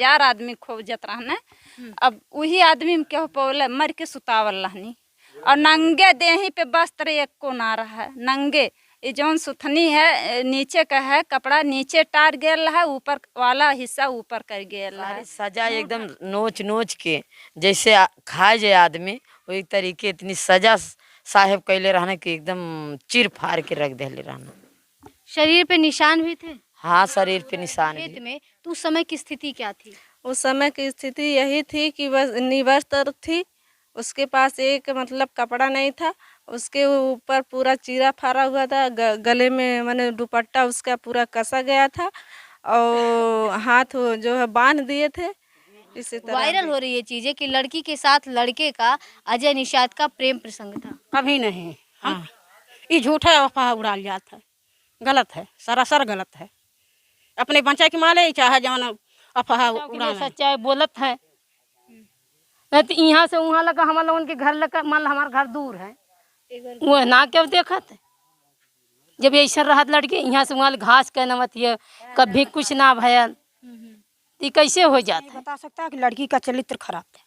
1000 आदमी खोजत रहने। अब वही आदमी में क्या पौले मर के सुतावल रहनी और नंगे देही पे वस्त्र एक को ना रहा है। नंगे ये जौन सुथनी है नीचे का है कपड़ा नीचे टार गेल है, ऊपर वाला हिस्सा ऊपर कर गेल है। सजा एकदम नोच नोच के जैसे खाए जाए आदमी वही तरीके इतनी सजा साहेब कैले रहने की एकदम चीर फाड़ के रख देले रहना। शरीर पे निशान भी थे? हाँ शरीर पे निशान खेत भी। में तो उस समय की स्थिति क्या थी? उस समय की स्थिति यही थी कि बस निवस्त्र थी, उसके पास एक मतलब कपड़ा नहीं था, उसके ऊपर पूरा चीरा फाड़ा हुआ था, गले में मैंने दुपट्टा उसका पूरा कसा गया था और हाथ जो है बांध दिए थे। इसी तरह वायरल हो रही है चीजें कि लड़की के साथ लड़के का अजय निषाद का प्रेम प्रसंग था। कभी नहीं। हाँ ये झूठा अफवाह उड़ाल जाता है, गलत है, सरासर गलत है। अपने बच्चा के माले चाहे जान अफवाह उड़ाना सच्चाई बोलत है। नहीं तो यहाँ से वहाँ लगा हमारे लोगन के घर लगा, मान लो हमारा घर दूर है वो ना क्यों देखत है। जब ऐसा रहत लड़के यहाँ से वहाँ घास के नमत ये कभी कुछ ना भयल ये कैसे हो जाता है। बता सकता है कि लड़की का चरित्र खराब था,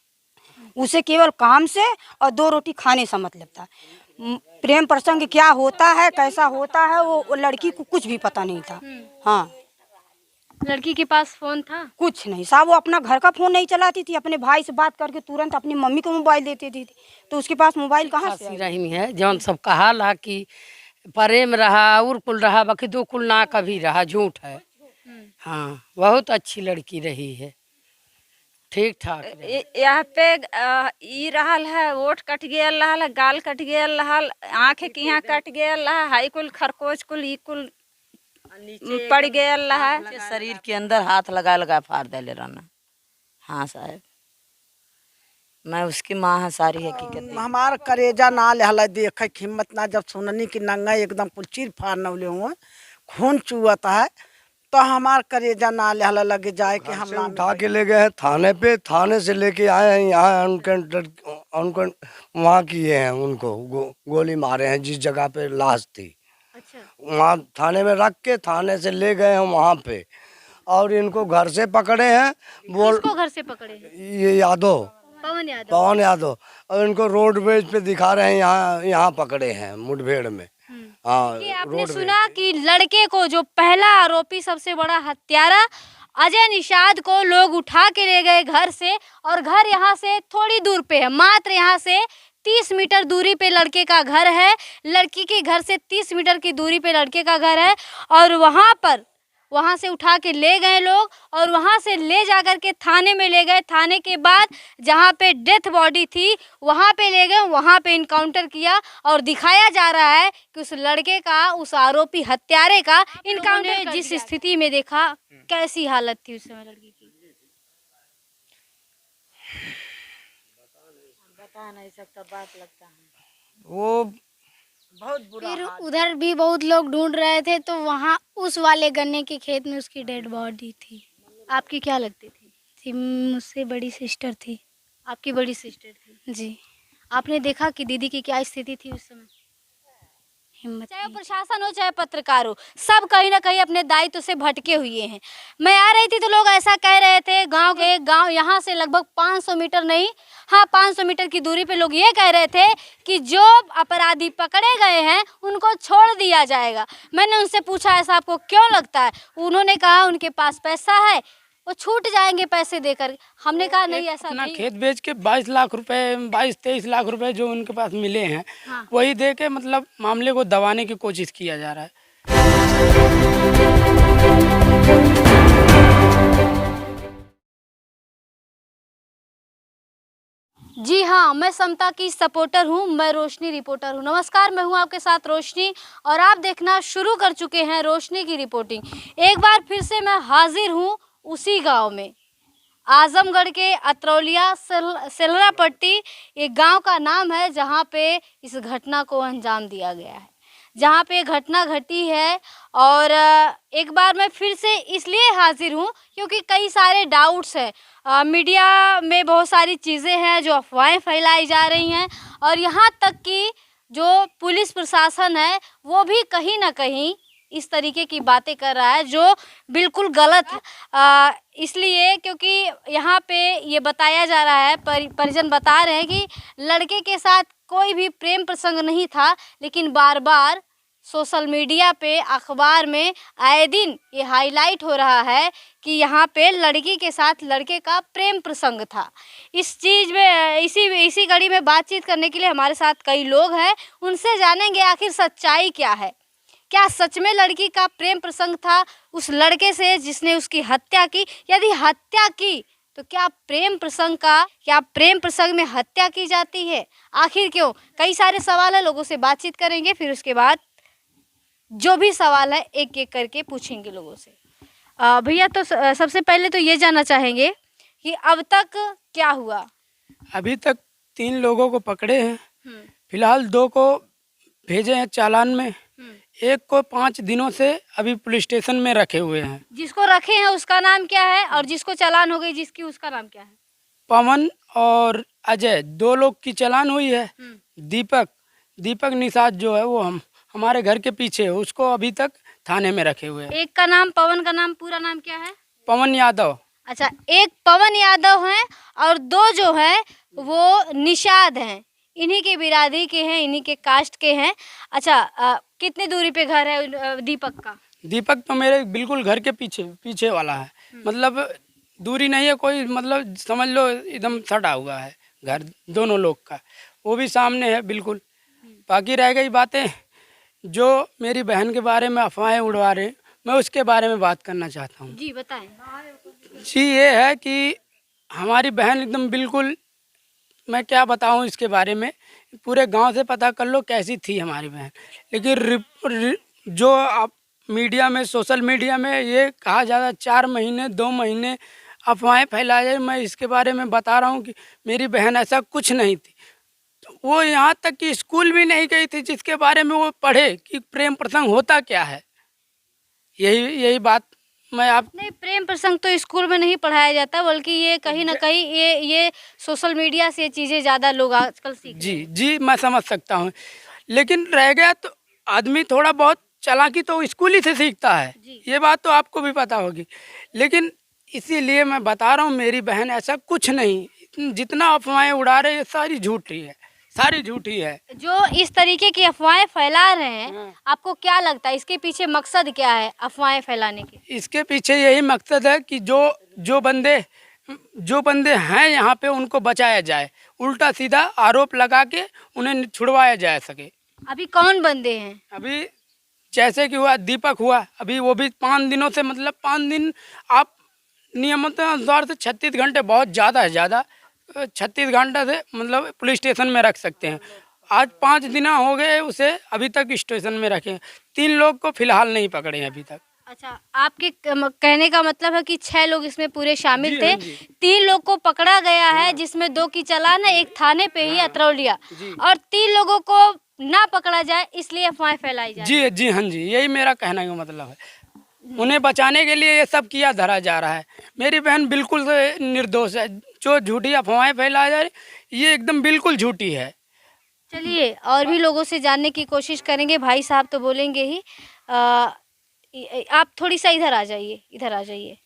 उसे केवल काम से और 2 रोटी खाने से मतलब था। प्रेम प्रसंग क्या होता है कैसा होता है वो लड़की को कुछ भी पता नहीं था। हाँ लड़की के पास फोन था? कुछ नहीं साहब, वो अपना घर का फोन नहीं चलाती थी, अपने भाई से बात करके तुरंत अपनी मम्मी को मोबाइल देती थी, तो उसके पास मोबाइल कहाँ से रही है जौन सब कहा ला कि प्रेम रहा और कुल रहा बाकी 2 कुल ना कभी रहा, झूठ है। हाँ बहुत अच्छी लड़की रही है, ठीक ठाक। यहाँ पे ई रहल है, ओठ कट गेल रहल, गाल कट गेल रहल, आँख के यहाँ कट गेल रहा, हाई कुल खरकोच कुल ई कुल पड़ गेल रहा। शरीर के अंदर हाथ लगा लगा फाड़ देले रहना। हाँ साहब मैं उसकी माँ है, सारी हकीकत। हमार करेजा ना लहला देखे हिम्मत ना, जब सुननी की नंगा एकदम कुल चीर फाड़ नवले हुए खून चुआता है तो हमार करेजा ना लहला लगे जाए कि हम उठा के ले गए हैं थाने पे, थाने से लेके आए हैं यहाँ उनको वहाँ किए हैं, उनको गोली मारे हैं जिस जगह पे लाश थी। अच्छा। वहाँ थाने में रख के थाने से ले गए हैं वहाँ पे, और इनको घर से पकड़े हैं। किसको घर से पकड़े? ये यादव, पवन यादव, और इनको रोडवेज पे दिखा रहे हैं, यहाँ पकड़े हैं मुठभेड़ में। हाँ आपने सुना कि लड़के को जो पहला आरोपी सबसे बड़ा हत्यारा अजय निषाद को लोग उठा के ले गए घर से, और घर यहाँ से थोड़ी दूर पे है, मात्र यहाँ से 30 मीटर दूरी पे लड़के का घर है। लड़की के घर से 30 मीटर की दूरी पे लड़के का घर है, और वहाँ से उठा के ले गए लोग, और वहाँ से ले जाकर के थाने में ले गए। थाने के बाद जहाँ पे डेथ बॉडी थी वहाँ पे ले गए, वहाँ पे इनकाउंटर किया, और दिखाया जा रहा है कि उस लड़के का, उस आरोपी हत्यारे का इनकाउंटर जिस स्थिति में देखा, कैसी हालत थी उस समय लड़की की। बता नहीं सकता, बात लगता है वो बहुत बुरा। फिर उधर भी बहुत लोग ढूंढ रहे थे, तो वहाँ उस वाले गन्ने के खेत में उसकी डेड बॉडी थी। आपकी क्या लगती थी? मुझसे बड़ी सिस्टर थी। आपकी बड़ी सिस्टर थी जी। आपने देखा कि दीदी की क्या स्थिति थी उस समय? हिम्मत चाहे प्रशासन हो चाहे पत्रकार हो, सब कहीं ना कहीं अपने दायित्व से भटके हुए हैं। मैं आ रही थी तो लोग ऐसा कह रहे थे, गांव यहाँ से लगभग 500 मीटर नहीं, हाँ 500 मीटर की दूरी पे लोग ये कह रहे थे कि जो अपराधी पकड़े गए हैं उनको छोड़ दिया जाएगा। मैंने उनसे पूछा ऐसा आपको क्यों लगता है? उन्होंने कहा उनके पास पैसा है, वो छूट जाएंगे पैसे देकर। हमने कहा नहीं ऐसा नहीं। खेत बेच के 22 लाख रुपए 22-23 लाख रुपए जो उनके पास मिले हैं, हाँ। वही दे के मतलब मामले को दबाने की कोशिश किया जा रहा है। जी हाँ, मैं समता की सपोर्टर हूँ, मैं रोशनी रिपोर्टर हूँ। नमस्कार, मैं हूँ आपके साथ रोशनी, और आप देखना शुरू कर चुके हैं रोशनी की रिपोर्टिंग। एक बार फिर से मैं हाजिर हूँ उसी गांव में, आजमगढ़ के अतरौलिया सेलरा पट्टी, एक गांव का नाम है जहां पे इस घटना को अंजाम दिया गया है, जहां पे घटना घटी है। और एक बार मैं फिर से इसलिए हाजिर हूं क्योंकि कई सारे डाउट्स हैं, मीडिया में बहुत सारी चीज़ें हैं जो अफवाहें फैलाई जा रही हैं, और यहाँ तक कि जो पुलिस प्रशासन है वो भी कहीं ना कहीं इस तरीके की बातें कर रहा है जो बिल्कुल गलत है। इसलिए क्योंकि यहाँ पे ये बताया जा रहा है, परिजन बता रहे हैं कि लड़के के साथ कोई भी प्रेम प्रसंग नहीं था, लेकिन बार बार सोशल मीडिया पे, अखबार में आए दिन ये हाईलाइट हो रहा है कि यहाँ पे लड़की के साथ लड़के का प्रेम प्रसंग था। इस चीज़ में इसी कड़ी में बातचीत करने के लिए हमारे साथ कई लोग हैं, उनसे जानेंगे आखिर सच्चाई क्या है। क्या सच में लड़की का प्रेम प्रसंग था उस लड़के से जिसने उसकी हत्या की? यदि हत्या की तो क्या प्रेम प्रसंग में हत्या की जाती है? आखिर क्यों? कई सारे सवाल है, लोगों से बातचीत करेंगे, फिर उसके बाद जो भी सवाल है एक एक करके पूछेंगे लोगों से। भैया तो सबसे पहले तो ये जानना चाहेंगे कि अब तक क्या हुआ? अभी तक 3 लोगों को पकड़े हैं, फिलहाल 2 को भेजे हैं चालान में, एक को 5 दिनों से अभी पुलिस स्टेशन में रखे हुए हैं। जिसको रखे हैं उसका नाम क्या है और जिसको चालान हो गई जिसकी, उसका नाम क्या है? पवन और अजय, 2 लोग की चालान हुई है। दीपक निषाद जो है वो हमारे घर के पीछे है, उसको अभी तक थाने में रखे हुए हैं। एक का नाम पवन, का नाम पूरा नाम क्या है? पवन यादव। अच्छा, एक पवन यादव हैं और 2 जो है वो निषाद हैं। इन्हीं के बिरादरी के हैं, इन्हीं के कास्ट के हैं। अच्छा, कितनी दूरी पे घर है दीपक का? दीपक तो मेरे बिल्कुल घर के पीछे वाला है, मतलब दूरी नहीं है कोई, मतलब समझ लो एकदम सटा हुआ है घर दोनों लोग का, वो भी सामने है बिल्कुल। बाकी रह गई बातें जो मेरी बहन के बारे में अफवाहें उड़वा रहे, मैं उसके बारे में बात करना चाहता हूँ। जी बताएं। जी, ये है कि हमारी बहन एकदम बिल्कुल, मैं क्या बताऊँ इसके बारे में, पूरे गांव से पता कर लो कैसी थी हमारी बहन। लेकिन जो आप मीडिया में, सोशल मीडिया में ये कहा जाता है 4 महीने 2 महीने अफवाहें फैलाई जाए, मैं इसके बारे में बता रहा हूँ कि मेरी बहन ऐसा कुछ नहीं थी। तो वो यहाँ तक कि स्कूल भी नहीं गई थी जिसके बारे में वो पढ़े कि प्रेम प्रसंग होता क्या है। यही बात मैं आप नहीं, प्रेम प्रसंग तो स्कूल में नहीं पढ़ाया जाता, बल्कि ये कहीं ना कहीं ये सोशल मीडिया से चीज़ें ज़्यादा लोग आजकल सीख रहे हैं। जी मैं समझ सकता हूँ, लेकिन रह गया तो आदमी थोड़ा बहुत चालाकी तो स्कूल ही से सीखता है, ये बात तो आपको भी पता होगी। लेकिन इसीलिए मैं बता रहा हूँ मेरी बहन ऐसा कुछ नहीं, जितना अफवाहें उड़ा रहे हैं सारी झूठी है, सारी झूठी है। जो इस तरीके की अफवाहें फैला रहे हैं, आपको क्या लगता है इसके पीछे मकसद क्या है अफवाहें फैलाने के? इसके पीछे यही मकसद है कि जो बंदे हैं यहाँ पे उनको बचाया जाए, उल्टा सीधा आरोप लगा के उन्हें छुड़वाया जा सके। अभी कौन बंदे हैं? अभी जैसे कि हुआ दीपक हुआ, अभी वो भी 5 दिनों से, मतलब 5 दिन आप नियमित अनुसार से 36 घंटे, बहुत ज़्यादा है, 36 घंटे से मतलब पुलिस स्टेशन में रख सकते हैं। आज 5 दिन हो गए उसे अभी तक स्टेशन में रखे। 3 लोग को फिलहाल नहीं पकड़े हैं अभी तक। अच्छा, आपके कहने का मतलब है कि 6 लोग इसमें पूरे शामिल थे। 3 लोग को पकड़ा गया है, जिसमें 2 की चालान है, एक थाने पे ही अतरौलिया, और 3 लोगों को ना पकड़ा जाए इसलिए अफवाहें फैलाई जाए। जी हाँ जी, यही मेरा कहने का मतलब है। उन्हें बचाने के लिए ये सब किया धरा जा रहा है। मेरी बहन बिल्कुल निर्दोष है, जो झूठी अफवाहें फैलाई जा रही ये एकदम बिल्कुल झूठी है। चलिए और भी लोगों से जानने की कोशिश करेंगे, भाई साहब तो बोलेंगे ही। आप थोड़ी सा इधर आ जाइए।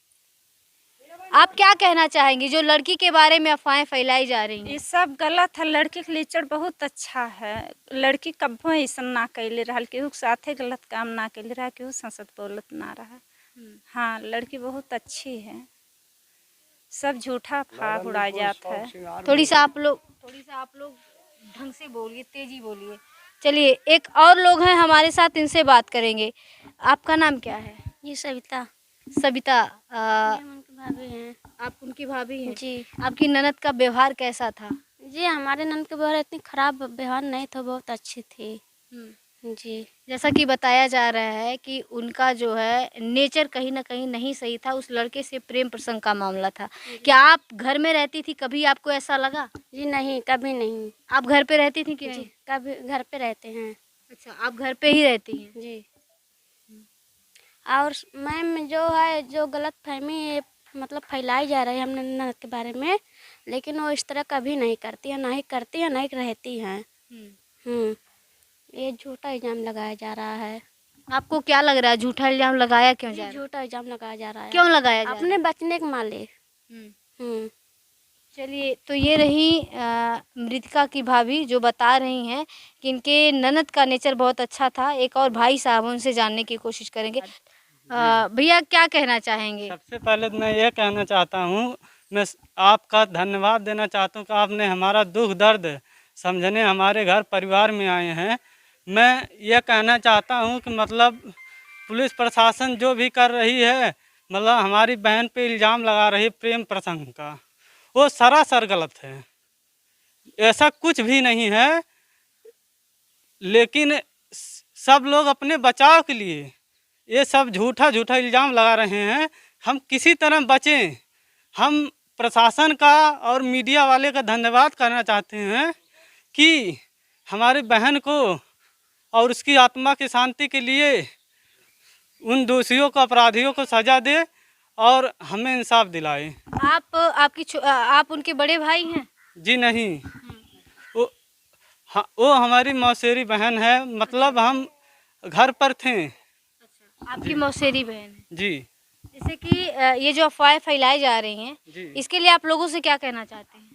आप क्या कहना चाहेंगी जो लड़की के बारे में अफवाहें फैलाई जा रही हैं? ये सब गलत है। लड़की के लिचड़ बहुत अच्छा है। लड़की कभी ऐसा ना कैले रहा, केहू के साथे गलत काम ना कैले रहा, केहू संसद बोलत ना रहा। हाँ, लड़की बहुत अच्छी है, सब झूठा फाड़ उड़ा जाता है। थोड़ी सा आप लोग ढंग से बोलिए, तेजी बोलिए। चलिए एक और लोग हैं हमारे साथ, इनसे बात करेंगे। आपका नाम क्या है? ये सविता उनकी भाभी हैं। आप उनकी भाभी हैं? जी। आपकी ननद का व्यवहार कैसा था? जी, हमारे ननद का व्यवहार इतनी खराब व्यवहार नहीं था, बहुत अच्छी थी। जी। जैसा कि बताया जा रहा है कि उनका जो है नेचर कहीं ना कहीं नहीं सही था, उस लड़के से प्रेम प्रसंग का मामला था। क्या आप घर में रहती थी, कभी आपको ऐसा लगा? जी नहीं, कभी नहीं। आप घर पे रहती थी कि नहीं? जी, कभी घर पे रहते हैं। अच्छा, आप घर पे ही रहती हैं? जी। और मैम जो गलत फहमी मतलब फैलाई जा रही है हमने ननद के बारे में, लेकिन वो इस तरह कभी नहीं करती है, ना ही करती है, ना ही रहती हैं। ये झूठा इल्ज़ाम लगाया जा रहा है। आपको क्या लग रहा है झूठा इल्जाम लगाया क्यों जा रहा है? झूठा इल्जाम लगाया जा रहा है। क्यों लगाया जा रहा है? अपने बचने के माले। हम्म। चलिए, तो ये रही मृतिका की भाभी जो बता रही हैं कि इनके ननद का नेचर बहुत अच्छा था। एक और भाई साहब उनसे जानने की कोशिश करेंगे। भैया क्या कहना चाहेंगे? सबसे पहले तो मैं ये कहना चाहता हूँ, मैं आपका धन्यवाद देना चाहता हूँ कि आपने हमारा दुख दर्द समझने हमारे घर परिवार में आए हैं। मैं ये कहना चाहता हूँ कि मतलब पुलिस प्रशासन जो भी कर रही है, मतलब हमारी बहन पे इल्ज़ाम लगा रही है प्रेम प्रसंग का, वो सरासर गलत है। ऐसा कुछ भी नहीं है, लेकिन सब लोग अपने बचाव के लिए ये सब झूठा इल्ज़ाम लगा रहे हैं। हम किसी तरह बचें। हम प्रशासन का और मीडिया वाले का धन्यवाद करना चाहते हैं कि हमारी बहन को और उसकी आत्मा की शांति के लिए उन दोषियों को, अपराधियों को सज़ा दे और हमें इंसाफ दिलाए। आप उनके बड़े भाई हैं? जी नहीं, वो हमारी मौसेरी बहन है। मतलब हम घर पर थे। आपकी मौसेरी बहन है जी। जैसे कि ये जो अफवाहें फैलाई जा रही हैं, इसके लिए आप लोगों से क्या कहना चाहते हैं?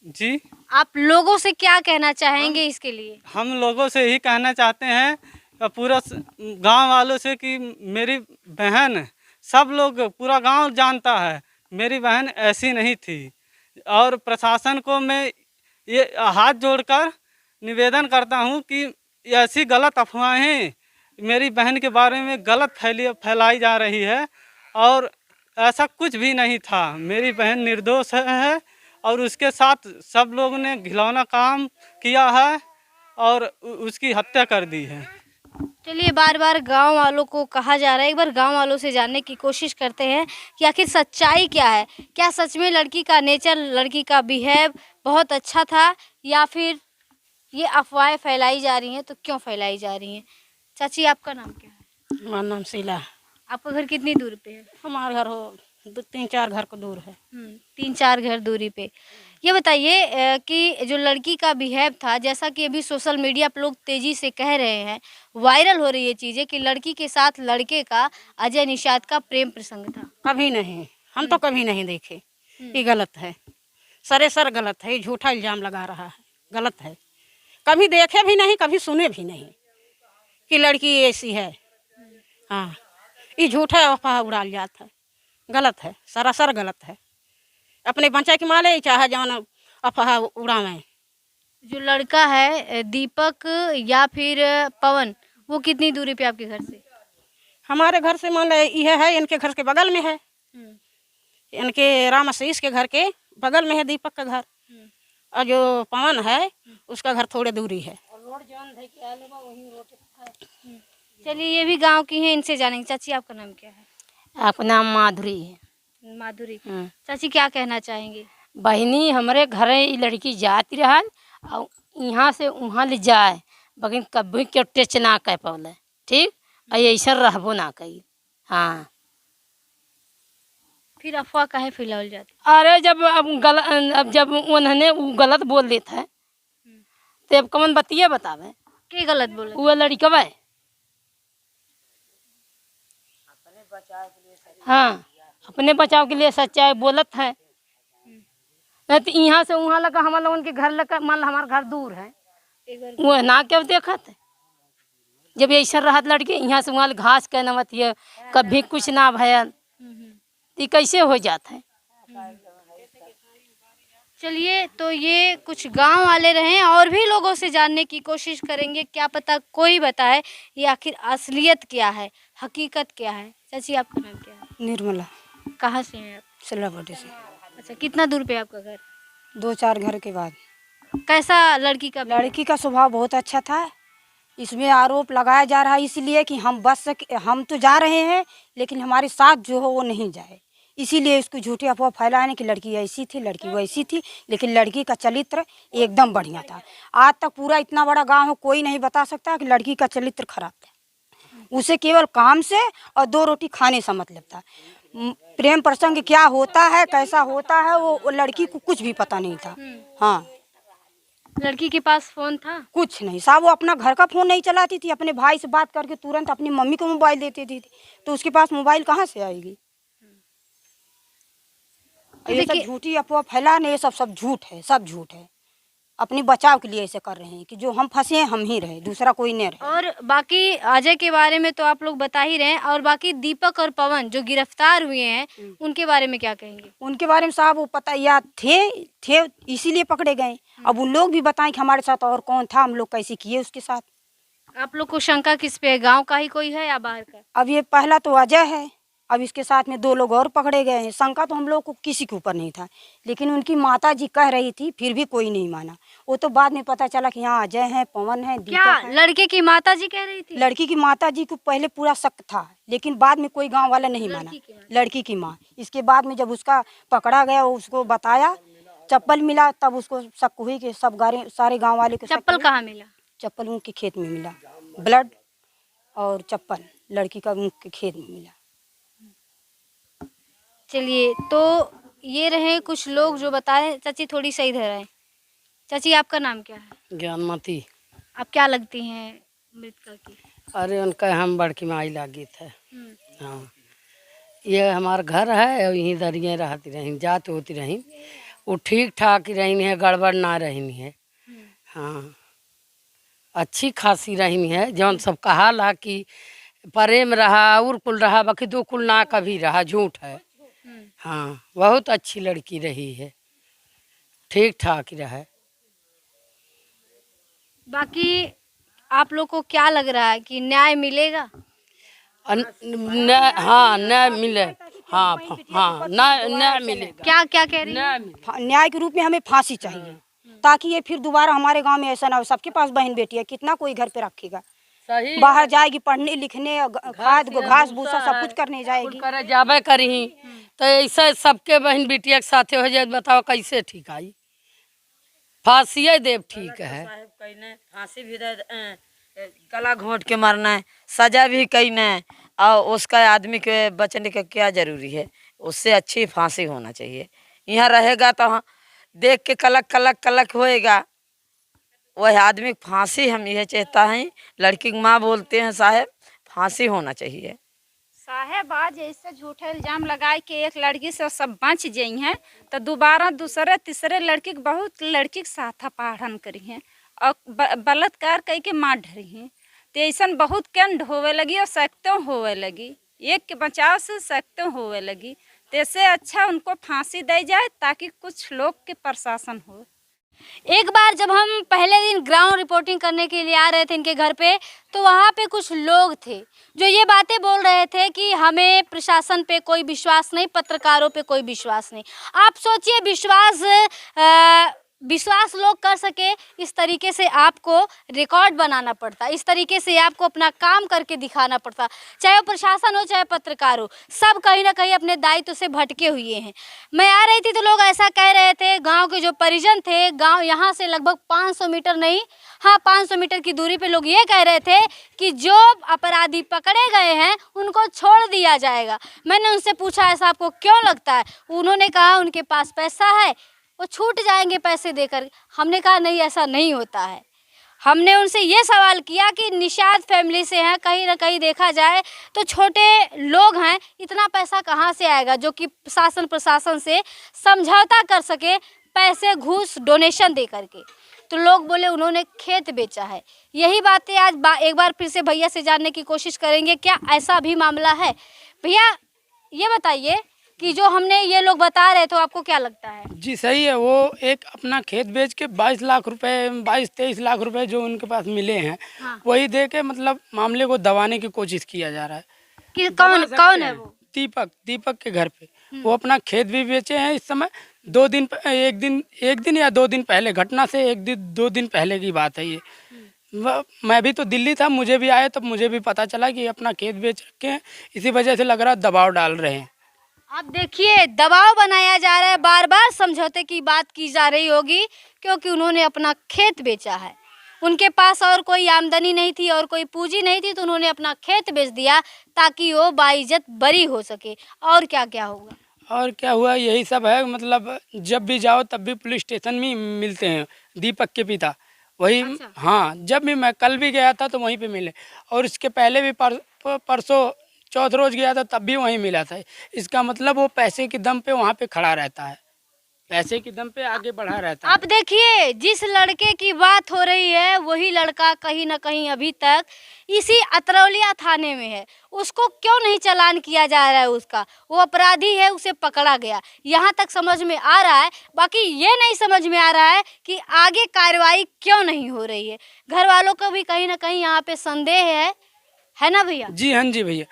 जी, आप लोगों से क्या कहना चाहेंगे इसके लिए? हम लोगों से ही कहना चाहते हैं, पूरा गांव वालों से, कि मेरी बहन, सब लोग, पूरा गांव जानता है मेरी बहन ऐसी नहीं थी। और प्रशासन को मैं ये हाथ जोड़कर निवेदन करता हूं कि ऐसी गलत अफवाहें मेरी बहन के बारे में गलत फैलाई जा रही है, और ऐसा कुछ भी नहीं था। मेरी बहन निर्दोष है और उसके साथ सब लोगों ने घिनौना काम किया है और उसकी हत्या कर दी है। चलिए, बार बार गांव वालों को कहा जा रहा है, एक बार गांव वालों से जानने की कोशिश करते हैं कि आखिर सच्चाई क्या है। क्या सच में लड़की का नेचर, लड़की का बिहेव बहुत अच्छा था, या फिर ये अफवाहें फैलाई जा रही हैं? तो क्यों फैलाई जा रही हैं? चाची, आपका नाम क्या है? हमारा नाम शीला। आपका घर कितनी दूर पे है? हमारा घर हो 3-4 घर को दूर है। 3-4 घर दूरी पे। ये बताइए कि जो लड़की का बिहेव था, जैसा कि अभी सोशल मीडिया पर लोग तेज़ी से कह रहे हैं, वायरल हो रही है चीज़ें कि लड़की के साथ लड़के का, अजय निषाद का प्रेम प्रसंग था। कभी नहीं, हम तो कभी नहीं देखे। ये गलत है, सरासर गलत है। ये झूठा इल्ज़ाम लगा रहा है, गलत है। कभी देखे भी नहीं, कभी सुने भी नहीं कि लड़की ऐसी है। हाँ, ये झूठा अफवाह उड़ाल जाता है, गलत है, सरासर गलत है। अपने बच्चा के माले चाहे जौन अफवाह उड़ावें। जो लड़का है दीपक या फिर पवन, वो कितनी दूरी पे आपके घर से? हमारे घर से मान यह है, इनके घर के बगल में है। इनके राम आशीष के घर के बगल में है दीपक का घर, और जो पवन है उसका घर थोड़े दूरी है। चलिए, ये भी गांव की हैं, इनसे जानेंगे। चाची, आपका नाम क्या है? आपका नाम माधुरी है। माधुरी। चाची, क्या कहना चाहेंगे? बहनी हमारे घर ये लड़की जाती रहल और यहाँ से वहाँ ले जाए, लेकिन कभी क्यों टच ना कर पौले, ठीक, और ऐसा रहबो ना कही। हाँ, फिर अफवाह काहे फैलावल जाती? अरे अब जब उन्होंने गलत बोल देता है, तो अब कौन बतिया बतावे के गलत बोले? वो लड़कवा है। हाँ, अपने बचाव के लिए सच्चाई बोलत है। नहीं तो यहाँ से वहाँ लगा हमारे लोगन के घर लगा, मान लो हमारा घर दूर है, वो ना क्यों देखत। जब ऐसा रहत लड़के, यहाँ से वहाँ घास के नमत ये कभी कुछ ना भयल, तो कैसे हो जाता है? चलिए, तो ये कुछ गांव वाले रहे, और भी लोगों से जानने की कोशिश करेंगे, क्या पता कोई बताए ये आखिर असलियत क्या है, हकीकत क्या है। चाची, आपका नाम क्या है? निर्मला। कहाँ से हैं आप? सिलावटी से। अच्छा, कितना दूर पे आपका घर? 2-4 घर के बाद। कैसा लड़की का? लड़की का स्वभाव बहुत अच्छा था। इसमें आरोप लगाया जा रहा है इसलिए कि हम तो जा रहे हैं, लेकिन हमारे साथ जो हो वो नहीं जाए, इसीलिए इसको झूठी अफवाह फैलाने की लड़की ऐसी थी, लड़की वैसी थी। लेकिन लड़की का चरित्र एकदम बढ़िया था। आज तक पूरा इतना बड़ा गांव हो, कोई नहीं बता सकता कि लड़की का चरित्र खराब था। उसे केवल काम से और 2 रोटी खाने से मतलब था। प्रेम प्रसंग क्या होता है, कैसा होता है, वो लड़की को कुछ भी पता नहीं था। हाँ, लड़की के पास फोन था? कुछ नहीं साहब, वो अपना घर का फ़ोन नहीं चलाती थी, अपने भाई से बात करके तुरंत अपनी मम्मी को मोबाइल देती थी, तो उसके पास मोबाइल कहाँ से आएगी? ये सब झूठी अफवाह फैलाने, ये सब झूठ है, सब झूठ है। अपने बचाव के लिए ऐसे कर रहे हैं कि जो हम फंसे हैं हम ही रहे, दूसरा कोई नहीं रहे। और बाकी अजय के बारे में तो आप लोग बता ही रहे हैं, और बाकी दीपक और पवन जो गिरफ्तार हुए हैं उनके बारे में क्या कहेंगे? उनके बारे में साहब वो पता या थे इसीलिए पकड़े गए। अब उन लोग भी बताएं कि हमारे साथ और कौन था, हम लोग कैसे किए उसके साथ। आप लोग को शंका किस पे है, गाँव का ही कोई है या बाहर का? अब ये पहला तो अजय है, अब इसके साथ में 2 लोग और पकड़े गए हैं। शंका तो हम लोग को किसी के ऊपर नहीं था, लेकिन उनकी माता जी कह रही थी, फिर भी कोई नहीं माना। वो तो बाद में पता चला कि यहाँ अजय है, पवन है, दीपक क्या है। लड़के की माता जी कह रही थी? लड़की की माता जी को पहले पूरा शक था, लेकिन बाद में कोई गांव वाला नहीं माना। लड़की की माँ। इसके बाद में जब उसका पकड़ा गया, उसको बताया, चप्पल मिला, तब उसको शक हुई कि सारे गाँव वाले को। चप्पल कहाँ मिला? चप्पल उनके खेत में मिला, ब्लड और चप्पल लड़की का उनके खेत में मिला। चलिए, तो ये रहे कुछ लोग जो बताए। चाची थोड़ी सही इधर आए। चाची आपका नाम क्या है? ज्ञानमती। आप क्या लगती हैं मृतका की? अरे उनका हम बड़की माई लागी थे। हाँ, ये हमारा घर है और यहीं दरिए रहती रही, जात होती रही। वो ठीक ठाक ही रही है, गड़बड़ ना रही है। हाँ, अच्छी खासी रही है। जौन सब कहा ला कि प्रेम रहा और कुल रहा, बाकी 2 कुल ना कभी रहा, झूठ है। हाँ, बहुत अच्छी लड़की रही है, ठीक ठाक ही रहा। बाकी आप लोग को क्या लग रहा है कि न्याय मिलेगा? हाँ, न्याय मिले। हाँ हाँ, न्याय मिलेगा। क्या क्या कह रही है? न्याय के रूप में हमें फांसी चाहिए, ताकि ये फिर दोबारा हमारे गांव में ऐसा ना हो। सबके पास बहन बेटी है, कितना कोई घर पे रखेगा? सही बाहर जाएगी पढ़ने लिखने, खाद घास भूसा सब कुछ करने जाएगी। करे जाबे करी तो ऐसे सबके बहन बिटिया के साथे हो जाए, बताओ कैसे ठीक आई? फांसी देव ठीक है। फांसी भी दे, गला घोंट के मारना है, सजा भी कहना है, और उसका आदमी के बचने का क्या जरूरी है? उससे अच्छी फांसी होना चाहिए। यहाँ रहेगा तो देख के कलक कलक कलक होएगा। वह आदमी फांसी हम यह चाहता है। लड़की की माँ बोलते हैं साहब फांसी होना चाहिए। साहेब आज ऐसे झूठे इल्जाम लगाए कि एक लड़की से सब बच गई हैं, तो दोबारा दूसरे तीसरे लड़की के बहुत लड़की के साथ अपहरण करी हैं और बलात्कार कई के मार ढरी हैं। तो ऐसा बहुत कांड होवे लगी और सख्तों होवे लगी, एक के बचाव से सख्तों होवे लगी। तो इससे अच्छा उनको फांसी दी जाए ताकि कुछ लोग के प्रशासन हो। एक बार जब हम पहले दिन ग्राउंड रिपोर्टिंग करने के लिए आ रहे थे इनके घर पे, तो वहाँ पे कुछ लोग थे जो ये बातें बोल रहे थे कि हमें प्रशासन पे कोई विश्वास नहीं, पत्रकारों पे कोई विश्वास नहीं। आप सोचिए, विश्वास लोग कर सके इस तरीके से आपको रिकॉर्ड बनाना पड़ता, इस तरीके से आपको अपना काम करके दिखाना पड़ता। चाहे वो प्रशासन हो चाहे पत्रकार हो, सब कहीं ना कहीं अपने दायित्व से भटके हुए हैं। मैं आ रही थी तो लोग ऐसा कह रहे थे, गांव के जो परिजन थे, गांव यहाँ से लगभग 500 मीटर नहीं, हाँ 500 मीटर की दूरी पे लोग ये कह रहे थे कि जो अपराधी पकड़े गए हैं उनको छोड़ दिया जाएगा। मैंने उनसे पूछा ऐसा आपको क्यों लगता है? उन्होंने कहा उनके पास पैसा है, वो छूट जाएंगे पैसे देकर। हमने कहा नहीं, ऐसा नहीं होता है। हमने उनसे ये सवाल किया कि निषाद फैमिली से हैं, कहीं ना कहीं देखा जाए तो छोटे लोग हैं, इतना पैसा कहाँ से आएगा जो कि शासन प्रशासन से समझौता कर सके, पैसे घूस डोनेशन दे करके। तो लोग बोले उन्होंने खेत बेचा है। यही बातें आज एक बार फिर से भैया से जानने की कोशिश करेंगे, क्या ऐसा भी मामला है? भैया ये बताइए कि जो हमने ये लोग बता रहे थे आपको क्या लगता है? जी सही है। वो एक अपना खेत बेच के 22 लाख रुपए, 22-23 लाख रुपए जो उनके पास मिले हैं, हाँ, वही दे के मतलब मामले को दबाने की कोशिश किया जा रहा है। कि कौन है वो? दीपक के घर पे वो अपना खेत भी बेचे हैं। इस समय एक दिन या 2 दिन पहले, घटना से 1-2 दिन पहले की बात है ये। मैं भी तो दिल्ली था, मुझे भी आया तब मुझे भी पता चला कि अपना खेत बेच रखे हैं। इसी वजह से लग रहा है दबाव डाल रहे हैं। आप देखिए, दबाव बनाया जा रहा है, बार बार समझौते की बात की जा रही होगी क्योंकि उन्होंने अपना खेत बेचा है। उनके पास और कोई आमदनी नहीं थी और कोई पूंजी नहीं थी, तो उन्होंने अपना खेत बेच दिया ताकि वो बाइज्जत बरी हो सके। और क्या क्या होगा? और क्या हुआ यही सब है। मतलब जब भी जाओ तब भी पुलिस स्टेशन में ही मिलते हैं दीपक के पिता वही। हाँ, जब भी मैं कल भी गया था तो वहीं पे मिले, और इसके पहले भी परसों चौथ रोज गया था तब भी वहीं मिला था। इसका मतलब वो पैसे के दम पे वहाँ पे खड़ा रहता है, पैसे के दम पे आगे बढ़ा रहता है। अब देखिए, जिस लड़के की बात हो रही है वही लड़का कहीं ना कहीं अभी तक इसी अतरौलिया थाने में है। उसको क्यों नहीं चालान किया जा रहा है? उसका वो अपराधी है, उसे पकड़ा गया, यहाँ तक समझ में आ रहा है। बाकी ये नहीं समझ में आ रहा है कि आगे कार्रवाई क्यों नहीं हो रही है। घर वालों को भी कहीं ना कहीं यहाँ पे संदेह है ना भैया? जी हाँ जी भैया,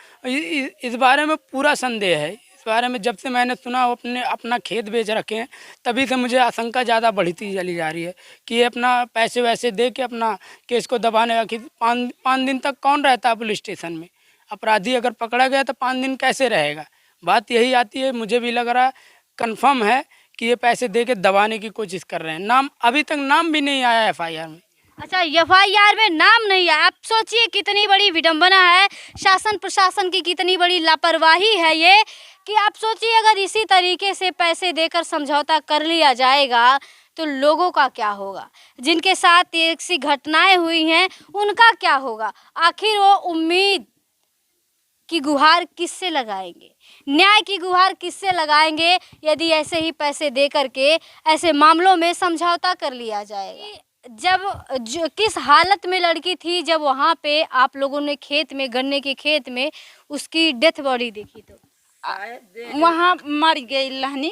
इस बारे में पूरा संदेह है। इस बारे में जब से मैंने सुना वो अपना खेत बेच रखे हैं तभी से मुझे आशंका ज़्यादा बढ़ती चली जा रही है कि ये अपना पैसे वैसे दे के अपना केस को दबाने का। कि 5 दिन तक कौन रहता है पुलिस स्टेशन में? अपराधी अगर पकड़ा गया तो 5 दिन कैसे रहेगा? बात यही आती है। मुझे भी लग रहा है, कन्फर्म है कि ये पैसे दे के दबाने की कोशिश कर रहे हैं। नाम अभी तक नाम भी नहीं आया FIR में। अच्छा, FIR में नाम नहीं है। आप सोचिए कितनी बड़ी विडंबना है, शासन प्रशासन की कितनी बड़ी लापरवाही है ये, कि आप सोचिए अगर इसी तरीके से पैसे देकर समझौता कर लिया जाएगा तो लोगों का क्या होगा? जिनके साथ ऐसी घटनाएं हुई हैं उनका क्या होगा? आखिर वो उम्मीद की गुहार किससे लगाएंगे? न्याय की गुहार किससे लगाएंगे यदि ऐसे ही पैसे दे करके ऐसे मामलों में समझौता कर लिया जाएगा? जब किस हालत में लड़की थी जब वहाँ पे आप लोगों ने खेत में, गन्ने के खेत में उसकी डेथ बॉडी देखी? तो वहाँ मर गई लहनी,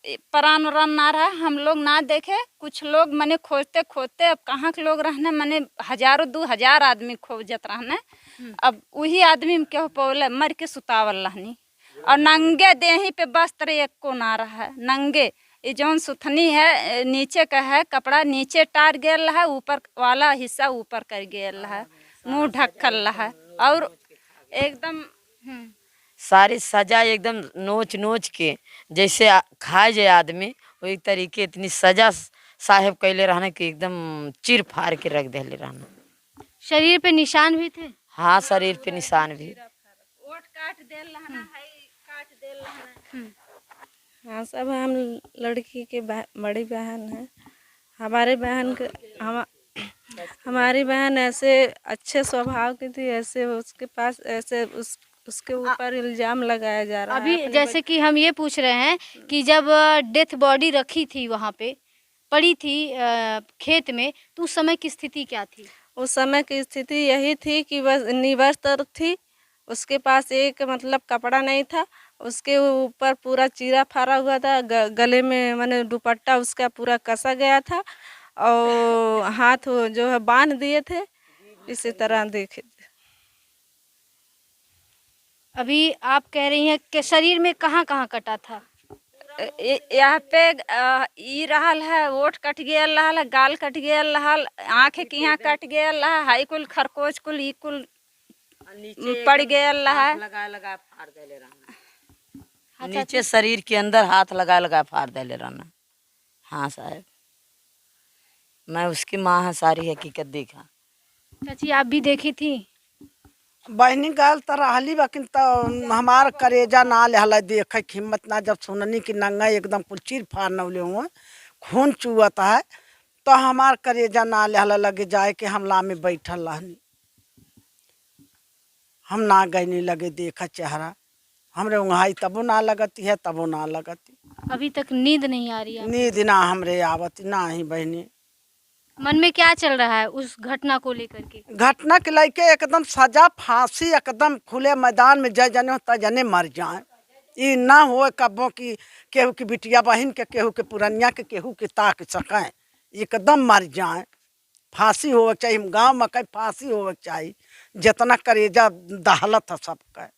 प्राण उरान ना रहा। हम लोग ना देखे, कुछ लोग मने खोजते खोजते अब कहाँ के लोग रहने, मने 1000-2000 आदमी खोजत रहने। अब वही आदमी में क्या पौले मर के सुतावल लहनी, और नंगे देही पे वस्त्र एक को ना रहा है। नंगे ये जौन सुथनी है नीचे का है, कपड़ा नीचे टार गेल है, ऊपर वाला हिस्सा ऊपर कर गेल है, मुंह ढकल है, और एकदम सारी सजा एकदम नोच नोच के जैसे खाए जाए आदमी वही तरीके इतनी सजा साहेब कैले रहना कि एकदम चीर फाड़ के रख दे रहना। शरीर पे निशान भी थे? हाँ, शरीर पे निशान भी। ओट काट देल रहना है, काट देल रहना। हाँ, सब हम लड़की के बड़ी बहन है। हमारी बहन के हमारी बहन ऐसे अच्छे स्वभाव की थी, ऐसे उसके पास ऐसे उसके ऊपर इल्जाम लगाया जा रहा है। अभी जैसे कि हम ये पूछ रहे हैं कि जब डेथ बॉडी रखी थी वहाँ पे पड़ी थी खेत में, तो उस समय की स्थिति क्या थी? उस समय की स्थिति यही थी कि बस निवस्त्र थी, उसके पास एक मतलब कपड़ा नहीं था, उसके ऊपर पूरा चीरा फाड़ा हुआ था, गले में माने दुपट्टा उसका पूरा कसा गया था, और हाथ जो है बांध दिए थे। इसी तरह देखे अभी आप कह रही हैं कि शरीर में कहाँ कहाँ कटा था? यहाँ पे ई रहल है, ओठ कट गेल रहल है, गाल कट गेल रहल, आँख के यहाँ कट गेल रहा, हाई कुल खरकोच कुल ई कुल पड़ गेल रहा। लगा फाड़ देले रहना। नीचे शरीर के अंदर हाथ लगा फाड़ देले रहना। हाँ साहब, मैं उसकी माँ है, सारी हकीकत देखा। चाची आप भी देखी थी? बहनी गाल तो रहली, लेकिन तो हमार करेजा ना लहला देख हिम्मत ना। जब सुननी कि नंगा एकदम कुल चीर फाड़ नवले हुआ, खून चुअता है, तो हमार करेजा ना लहला लगे जाए कि हमला में बैठल रहनी। हम ना गईनी लगे देखा चेहरा, हमरे उंघाई तबो ना लगती है, तबो ना लगती। अभी तक नींद नहीं आ रही है? नींद ना हमरे आवती ना ही बहनी। मन में क्या चल रहा है उस घटना को लेकर के? घटना के लेके एकदम सजा फांसी, एकदम खुले मैदान में जय जने होता जने मर जाए। ये ना हो कबो की केहू की बिटिया बहन के, केहू के पुरनिया के, केहू के ताक सकें, एकदम मर जाए। फांसी हो चाहिए, गांव में कहीं फांसी हो चाहिए, जितना करेजा दहलत है सबका।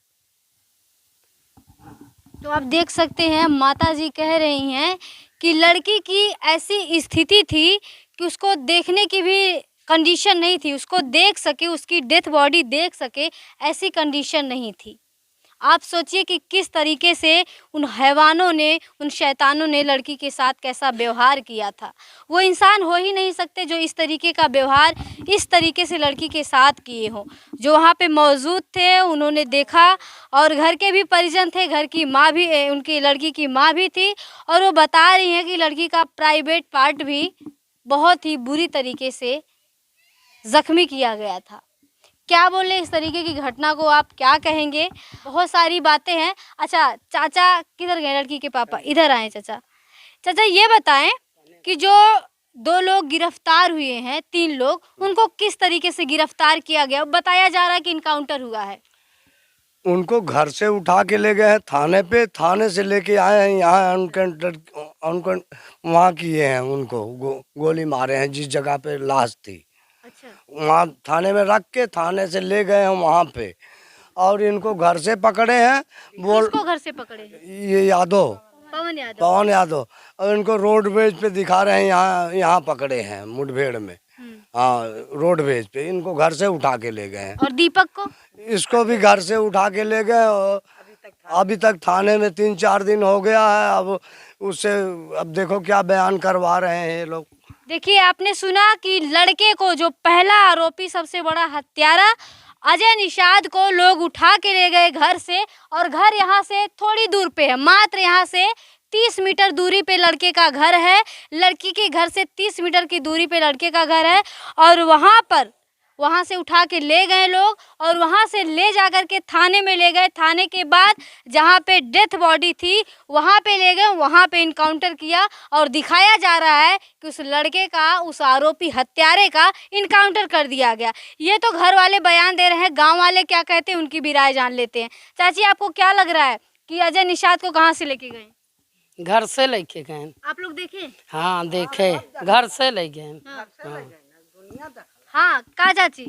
तो आप देख सकते हैं माता जी कह रही हैं कि लड़की की ऐसी स्थिति थी कि उसको देखने की भी कंडीशन नहीं थी, उसको देख सके, उसकी डेथ बॉडी देख सके ऐसी कंडीशन नहीं थी। आप सोचिए कि किस तरीके से उन हैवानों ने, उन शैतानों ने लड़की के साथ कैसा व्यवहार किया था। वो इंसान हो ही नहीं सकते जो इस तरीके का व्यवहार इस तरीके से लड़की के साथ किए हों। जो वहाँ पे मौजूद थे उन्होंने देखा और घर के भी परिजन थे, घर की माँ भी, उनकी लड़की की माँ भी थी और वो बता रही हैं कि लड़की का प्राइवेट पार्ट भी बहुत ही बुरी तरीके से ज़ख्मी किया गया था। क्या बोले इस तरीके की घटना को, आप क्या कहेंगे? बहुत सारी बातें हैं। अच्छा, चाचा किधर गए? लड़की के पापा इधर आए। चाचा, चाचा ये बताएं कि जो 2 लोग गिरफ्तार हुए हैं, 3 लोग, उनको किस तरीके से गिरफ्तार किया गया? बताया जा रहा है कि इनकाउंटर हुआ है। उनको घर से उठा के ले गए हैं थाने पे, थाने से लेके आए हैं यहाँ उनको वहाँ किए हैं, उनको गोली मारे हैं जिस जगह पे लाश थी। अच्छा, वहाँ थाने में रख के थाने से ले गए हैं वहाँ पे, और इनको घर से पकड़े हैं। किसको घर से पकड़े? ये यादव, पवन यादव, और इनको रोडवेज पे दिखा रहे हैं, यहाँ पकड़े हैं मुठभेड़ में। हाँ, रोडवेज पे इनको घर से उठा के ले गए हैं। और दीपक को? इसको भी घर से उठा के ले गए और अभी तक थाने में 3-4 दिन हो गया है। अब उससे अब देखो क्या बयान करवा रहे हैं ये लोग। देखिए, आपने सुना कि लड़के को, जो पहला आरोपी, सबसे बड़ा हत्यारा अजय निषाद को लोग उठा के ले गए घर से, और घर यहाँ से थोड़ी दूर पे है, मात्र यहाँ से 30 मीटर दूरी पे लड़के का घर है। लड़की के घर से 30 मीटर की दूरी पे लड़के का घर है, और वहाँ से उठा के ले गए लोग, और वहाँ से ले जाकर के थाने में ले गए। थाने के बाद जहाँ पे डेथ बॉडी थी वहाँ पे ले गए, वहाँ पे इनकाउंटर किया, और दिखाया जा रहा है कि उस लड़के का, उस आरोपी हत्यारे का इनकाउंटर कर दिया गया। ये तो घर वाले बयान दे रहे हैं, गांव वाले क्या कहते हैं उनकी भी राय जान लेते हैं। चाची, आपको क्या लग रहा है कि अजय निषाद को कहाँ से लेके गए? घर से लेके गए। आप लोग देखे? हाँ देखे, घर से ले गए। हाँ, का चाची?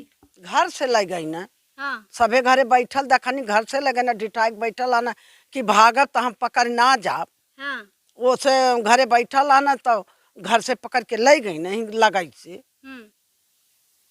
घर से ले गई ना। हाँ, सभे घरे बैठल देखनी, घर से लगे ना डिटाइक बैठल आना कि भागत तो हम पकड़ ना जा। हाँ, वो से घरे बैठल आना तो घर से पकड़ के ले गई, नहीं लगाई से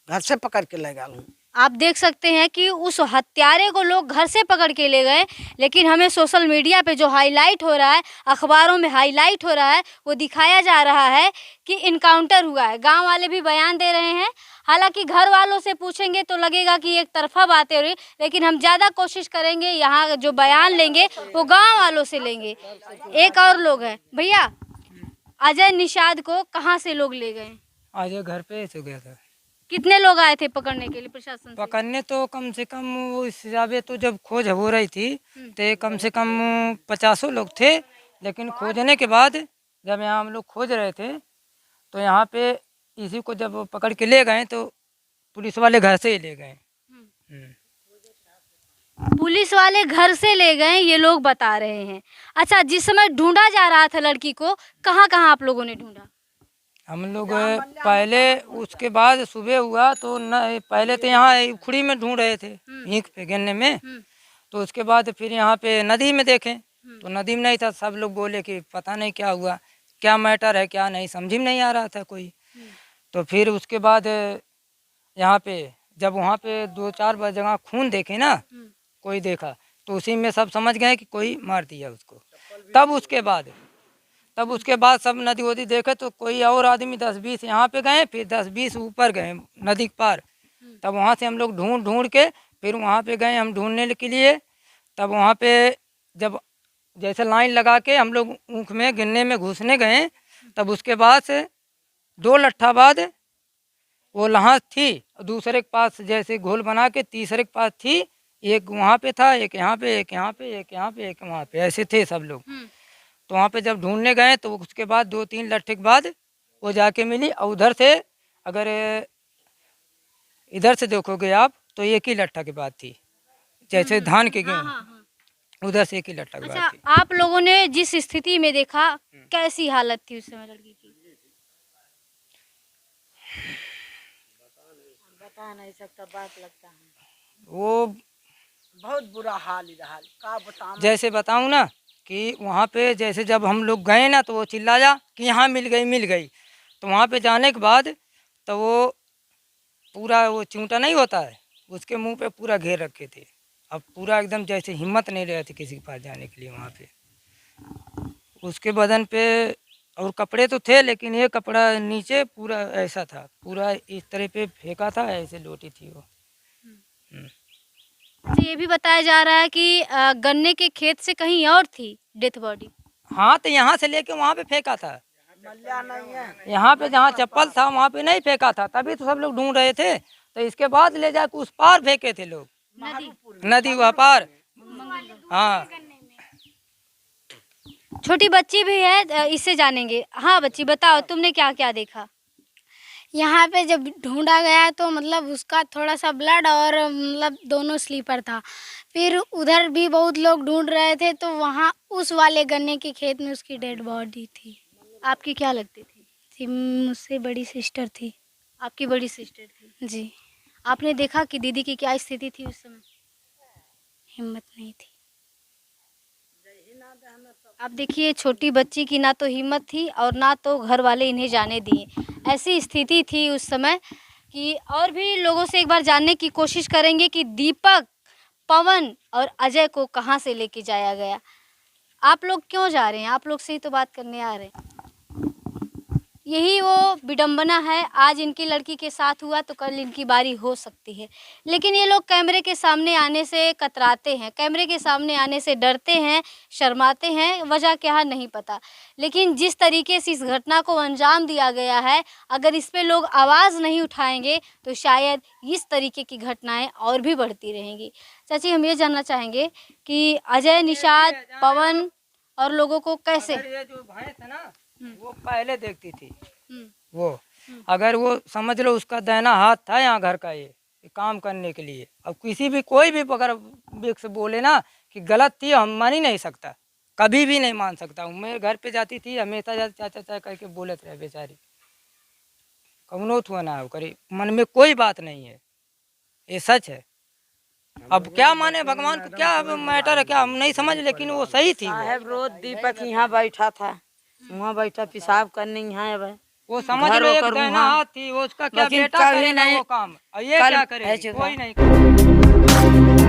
घर से पकड़ के ले गई। आप देख सकते हैं कि उस हत्यारे को लोग घर से पकड़ के ले गए, लेकिन हमें सोशल मीडिया पे जो हाईलाइट हो रहा है, अखबारों में हाईलाइट हो रहा है, वो दिखाया जा रहा है कि इनकाउंटर हुआ है। गांव वाले भी बयान दे रहे हैं। हालांकि घर वालों से पूछेंगे तो लगेगा कि एक तरफा बातें हो रही, लेकिन हम ज़्यादा कोशिश करेंगे, यहाँ जो बयान लेंगे वो गाँव वालों से लेंगे। एक और लोग हैं। भैया, अजय निषाद को कहाँ से लोग ले गए? अजय घर पे से गया था। कितने लोग आए थे पकड़ने के लिए प्रशासन से? पकड़ने तो कम से कम उस हिसाब तो जब खोज हो रही थी तो कम से कम 50 लोग थे, लेकिन खोजने के बाद जब यहाँ हम लोग खोज रहे थे तो यहाँ पे इसी को जब पकड़ के ले गए तो पुलिस वाले घर से ही ले गए। पुलिस वाले घर से ले गए, ये लोग बता रहे हैं। अच्छा, जिस समय ढूंढा जा रहा था लड़की को, कहाँ कहाँ आप लोगों ने ढूंढा? हम लोग पहले, उसके बाद सुबह हुआ तो न, पहले तो यहाँ उखड़ी में ढूंढ रहे थे, ईंख पे गन्ने में। तो उसके बाद फिर यहाँ पे नदी में देखे तो नदी में नहीं था। सब लोग बोले कि पता नहीं क्या हुआ, क्या मैटर है, क्या नहीं, समझ में नहीं आ रहा था कोई। तो फिर उसके बाद यहाँ पे जब वहाँ पे 2-4 जगह खून देखे ना, कोई देखा तो उसी में सब समझ गए कि कोई मार दिया उसको। तब उसके बाद सब नदी वदी देखे तो कोई और आदमी 10-20 यहाँ पे गए, फिर 10-20 ऊपर गए नदी के पार। तब वहाँ से हम लोग ढूंढ के फिर वहाँ पे गए हम ढूंढने के लिए। तब वहाँ पे जब जैसे लाइन लगा के हम लोग ऊँख में गिनने में घुसने गए, तब उसके बाद से 2 लट्ठा बाद वो लहास थी, दूसरे के पास जैसे घोल बना के तीसरे के पास थी, एक वहाँ पे था, एक यहाँ पे, एक यहाँ पे, एक यहाँ पे, एक वहाँ पे, ऐसे थे सब लोग। तो वहाँ पे जब ढूंढने गए तो उसके बाद 2-3 लट्ठे के बाद वो जाके मिली। और उधर से अगर इधर से देखोगे आप तो एक ही लट्ठा के बाद थी, जैसे धान के गेहूँ, उधर से एक ही लट्ठा के बाद थी। आप लोगों ने जिस स्थिति में देखा, कैसी हालत थी उस समय लड़की की? बता नहीं सकता, बात लगता है वो बहुत बुरा हाल रहा। का बताऊं? जैसे बताऊं ना कि वहाँ पे जैसे जब हम लोग गए ना तो वो चिल्लाया कि यहाँ मिल गई। तो वहाँ पे जाने के बाद तो वो पूरा वो चिमटा नहीं होता है, उसके मुंह पे पूरा घेर रखे थे अब पूरा एकदम जैसे हिम्मत नहीं रहती किसी के पास जाने के लिए वहाँ पे। उसके बदन पे और कपड़े तो थे, लेकिन ये कपड़ा नीचे पूरा ऐसा था, पूरा इस तरह पे फेंका था, ऐसे लोटी थी वो। अच्छा, ये भी बताया जा रहा है कि गन्ने के खेत से कहीं और थी डेथ बॉडी। हाँ, तो यहाँ से लेके वहाँ पे फेंका था, यहाँ पे जहाँ चप्पल था वहाँ पे नहीं फेंका था, तभी तो सब लोग ढूंढ रहे थे। तो इसके बाद ले जाके उस पार फेंके थे लोग, नदी वहाँ पार। हाँ, छोटी बच्ची भी है, इससे जानेंगे। हाँ बच्ची, बताओ तुमने क्या क्या देखा? यहाँ पे जब ढूंढा गया तो मतलब उसका थोड़ा सा ब्लड और मतलब दोनों स्लीपर था। फिर उधर भी बहुत लोग ढूंढ रहे थे, तो वहाँ उस वाले गन्ने के खेत में उसकी डेड बॉडी थी। आपकी क्या लगती थी? मुझसे बड़ी सिस्टर थी। आपकी बड़ी सिस्टर थी जी। आपने देखा कि दीदी की क्या स्थिति थी उस समय? हिम्मत नहीं थी। अब देखिए, छोटी बच्ची की ना तो हिम्मत थी और ना तो घर वाले इन्हें जाने दिए। ऐसी स्थिति थी उस समय कि और भी लोगों से एक बार जानने की कोशिश करेंगे कि दीपक, पवन और अजय को कहाँ से लेके जाया गया। आप लोग क्यों जा रहे हैं? आप लोग से ही तो बात करने आ रहे हैं। यही वो विडंबना है, आज इनकी लड़की के साथ हुआ तो कल इनकी बारी हो सकती है। लेकिन ये लोग कैमरे के सामने आने से कतराते हैं, कैमरे के सामने आने से डरते हैं, शर्माते हैं, वजह क्या है नहीं पता। लेकिन जिस तरीके से इस घटना को अंजाम दिया गया है, अगर इस पे लोग आवाज़ नहीं उठाएंगे तो शायद इस तरीके की घटनाएं और भी बढ़ती रहेंगी। चाची, हम ये जानना चाहेंगे कि अजय, निषाद, पवन और लोगों को कैसे, ये जो भैंस है ना, वो पहले देखती थी वो, अगर वो समझ लो उसका दाहिना हाथ था यहाँ घर का, ये काम करने के लिए। अब किसी भी कोई भी अगर व्यक्ति से बोले ना कि गलत थी, हम मान ही नहीं सकता, कभी भी नहीं मान सकता हूँ। मैं घर पे जाती थी, हमेशा जाती चाचा चाचा करके बोलते रहे बेचारी, कौनो थुआ ना हो करे, मन में कोई बात नहीं है, ये सच है। अब क्या माने, भगवान को क्या अब मैटर है, क्या हम नहीं समझ, लेकिन वो सही थी। साहब रोज दीपक यहाँ बैठा था, वहाँ बैठा पेशाब करने यहाँ है, वो समझ लो एक दाहिना हाथ थी, वो उसका क्या बेटा करे ना वो काम, और ये क्या करे, कोई नहीं करे।